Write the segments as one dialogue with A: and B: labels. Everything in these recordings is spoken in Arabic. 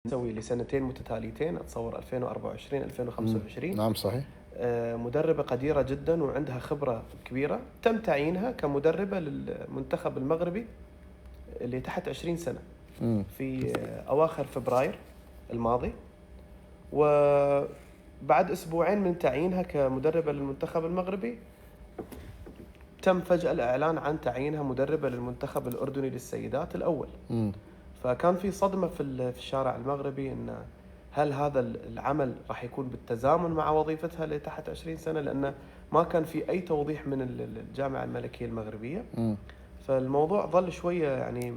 A: تسوي لسنتين متتاليتين، اتصور 2024 2025.
B: نعم صحيح.
A: مدربة قديرة جدا وعندها خبرة كبيرة، تم تعيينها كمدربة للمنتخب المغربي اللي تحت 20 سنة في أواخر فبراير الماضي. وبعد أسبوعين من تعيينها كمدربة للمنتخب المغربي تم فجأة الإعلان عن تعيينها مدربة للمنتخب الأردني للسيدات الأول. فكان في صدمة في الشارع المغربي إن هل هذا العمل راح يكون بالتزامن مع وظيفتها اللي تحت 20 سنة، لأنه ما كان في أي توضيح من الجامعة الملكية المغربية. فالموضوع ظل شوية يعني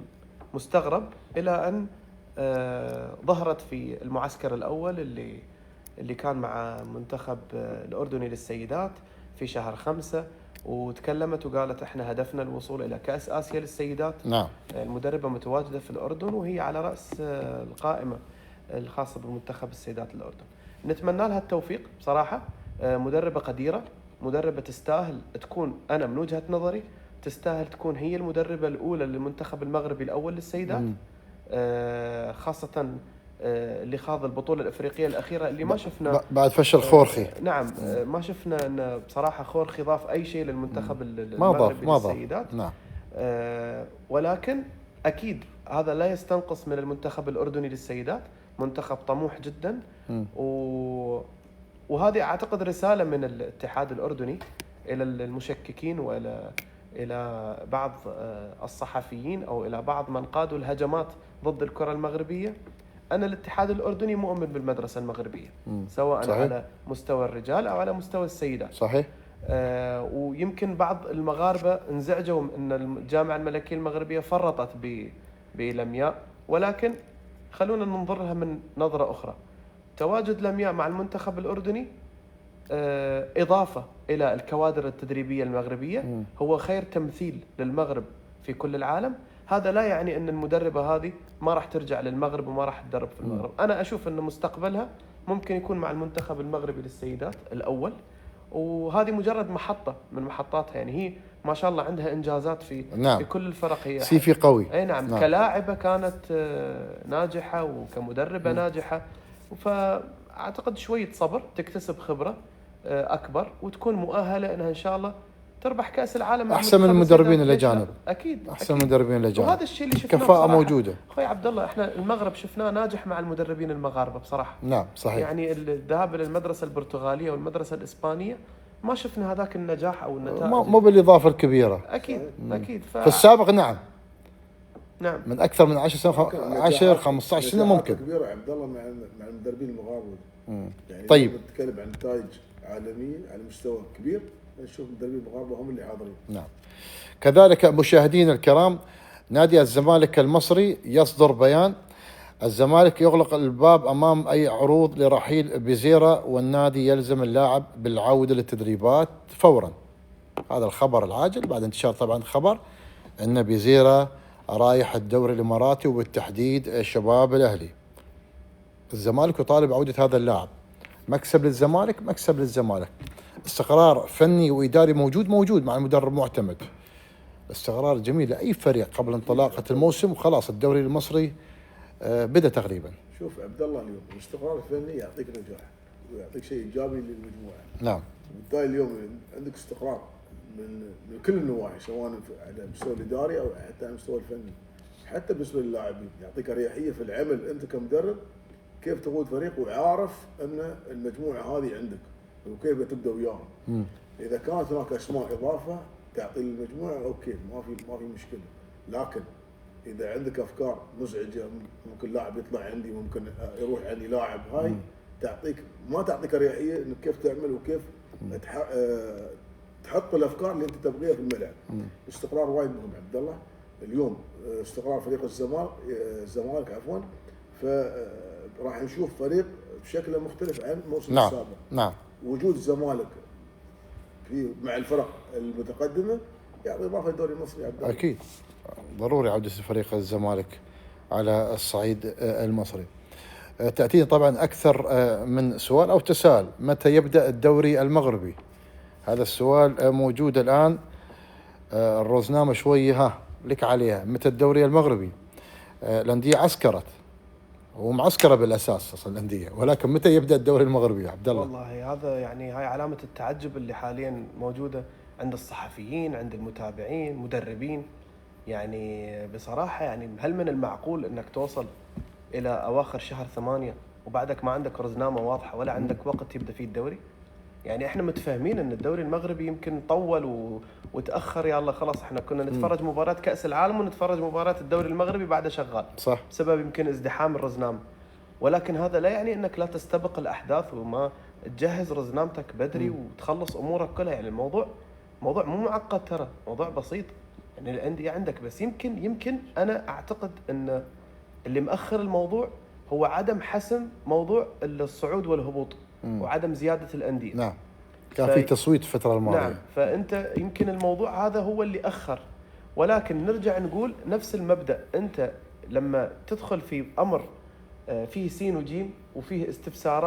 A: مستغرب إلى أن ظهرت في المعسكر الأول اللي كان مع منتخب الأردني للسيدات في شهر 5، وتكلمت وقالت احنا هدفنا الوصول الى كأس آسيا للسيدات.
B: نعم.
A: المدربة متواجدة في الأردن وهي على رأس القائمة الخاصة بمنتخب السيدات الأردن. نتمنى لها التوفيق بصراحة. مدربة قديرة، مدربة تستاهل تكون، أنا من وجهة نظري تستاهل تكون هي المدربة الأولى للمنتخب المغربي الأول للسيدات. خاصة اللي خاض البطولة الأفريقية الأخيرة اللي ما شفنا
B: بعد فشل خورخي.
A: نعم. ما شفنا أن بصراحة خورخي ضاف أي شيء للمنتخب المغربي للسيدات.
B: نعم.
A: ولكن أكيد هذا لا يستنقص من المنتخب الأردني للسيدات، منتخب طموح جدا. وهذه أعتقد رسالة من الاتحاد الأردني إلى المشككين إلى بعض الصحفيين أو إلى بعض من قادوا الهجمات ضد الكرة المغربية، أن الاتحاد الأردني مؤمن بالمدرسة المغربية سواء
B: صحيح.
A: على مستوى الرجال أو على مستوى السيدات.
B: صحيح.
A: ويمكن بعض المغاربة انزعجوا أن الجامعة الملكية المغربية فرطت بلمياء، ولكن خلونا ننظرها من نظرة أخرى. تواجد لمياء مع المنتخب الأردني إضافة إلى الكوادر التدريبية المغربية، هو خير تمثيل للمغرب في كل العالم. هذا لا يعني أن المدربة هذه ما راح ترجع للمغرب وما راح تدرب في المغرب. أنا أشوف أن مستقبلها ممكن يكون مع المنتخب المغربي للسيدات الأول، وهذه مجرد محطة من محطاتها. يعني هي ما شاء الله عندها إنجازات في كل الفرق. هي
B: سيفي قوي.
A: أي نعم. كلاعبة كانت ناجحة وكمدربة ناجحة. فأعتقد شوية صبر تكتسب خبرة أكبر وتكون مؤهلة أنها إن شاء الله تربح كأس العالم.
B: أحسن من المدربين الأجانب.
A: أكيد.
B: أحسن من المدربين الأجانب.
A: وهذا الشيء اللي شفناه
B: كفاءة موجودة.
A: أخوي عبد الله، إحنا المغرب شفناه ناجح مع المدربين المغاربة بصراحة.
B: نعم صحيح.
A: يعني الذهاب إلى المدرسة البرتغالية والمدرسة الإسبانية ما شفنا هذاك النجاح أو النتائج.
B: مو بالإضافة الكبيرة.
A: أكيد. أكيد.
B: في السابق نعم.
A: نعم.
B: من أكثر من 10 سنة 10 15 سنة ممكن.
C: كبيرة عبد الله مع المدربين المغاربة. يعني
B: طيب.
C: نتكلم عن نتائج عالمية على مستوى كبير، نشوف المدربين المغاربة هم اللي حاضرين.
B: نعم. كذلك مشاهدينا الكرام، نادي الزمالك المصري يصدر بيان: الزمالك يغلق الباب أمام أي عروض لرحيل بيزيرا، والنادي يلزم اللاعب بالعودة للتدريبات فورا. هذا الخبر العاجل بعد انتشار طبعا خبر أن بيزيرا رايح الدوري الإماراتي وبالتحديد الشباب الأهلي. الزمالك يطالب بعودة هذا اللاعب. مكسب للزمالك، مكسب للزمالك. استقرار فني وإداري موجود مع المدرب معتمد. استقرار جميل لأي فريق قبل انطلاقة الموسم، وخلاص الدوري المصري بدأ تقريبا.
C: شوف عبد الله، اليوم الاستقرار الفني يعطيك نجاح ويعطيك شيء إيجابي للمجموعة.
B: نعم.
C: وبالتالي اليوم عندك استقرار من كل النواحي، سواء على المستوى الإداري أو حتى على المستوى الفني. حتى بالنسبة للاعبين يعطيك أريحية في العمل. أنت كمدرب كيف تقود فريق وعارف أن المجموعة هذه عندك وكيف بتبدأ وياهم. إذا كانت هناك أسماء إضافة تعطي المجموعة أوكي، ما في مشكلة. لكن إذا عندك أفكار مزعجة، ممكن لاعب يطلع عندي، ممكن يروح عندي لاعب، هاي ما تعطيك أريحية إنك كيف تعمل وكيف تحط الأفكار اللي أنت تبغيها في الملعب. الاستقرار وايد مهم عبد الله. اليوم استقرار فريق الزمالك عفوا، فراح نشوف فريق بشكل مختلف عن الموسم السابق.
B: نعم.
C: وجود الزمالك مع الفرق المتقدمة يعطي إضافة للدوري المصري عبد الله.
B: أكيد ضروري عودة فريق الزمالك على الصعيد المصري. تأتيني طبعا أكثر من سؤال أو تساؤل: متى يبدأ الدوري المغربي؟ هذا السؤال موجود الآن. الروزنامة شوية لك عليها. متى الدوري المغربي؟ الأندية عسكرت ومعسكره بالاساس اصلا الانديه، ولكن متى يبدا الدوري المغربي يا عبد الله؟
A: والله هذا يعني هاي علامة التعجب اللي حاليا موجودة عند الصحفيين، عند المتابعين، مدربين. يعني بصراحة يعني هل من المعقول انك توصل الى اواخر شهر 8 وبعدك ما عندك رزنامة واضحة ولا عندك وقت يبدأ فيه الدوري؟ يعني احنا متفاهمين ان الدوري المغربي يمكن طول وتأخر، يلا خلاص احنا كنا نتفرج مباراة كأس العالم ونتفرج مباراة الدوري المغربي بعد شغال،
B: صح.
A: بسبب يمكن ازدحام الرزنامة. ولكن هذا لا يعني انك لا تستبق الاحداث وما تجهز رزنامتك بدري وتخلص امورك كلها. يعني الموضوع موضوع مو معقد، ترى موضوع بسيط. يعني الانديه عندك، بس يمكن انا اعتقد ان اللي مأخر الموضوع هو عدم حسم موضوع الصعود والهبوط وعدم زياده الانديه.
B: نعم، كان في تصويت الفتره الماضيه.
A: نعم، فانت يمكن الموضوع هذا هو اللي اخر. ولكن نرجع نقول نفس المبدأ، انت لما تدخل في امر فيه سين وجيم وفيه استفسارات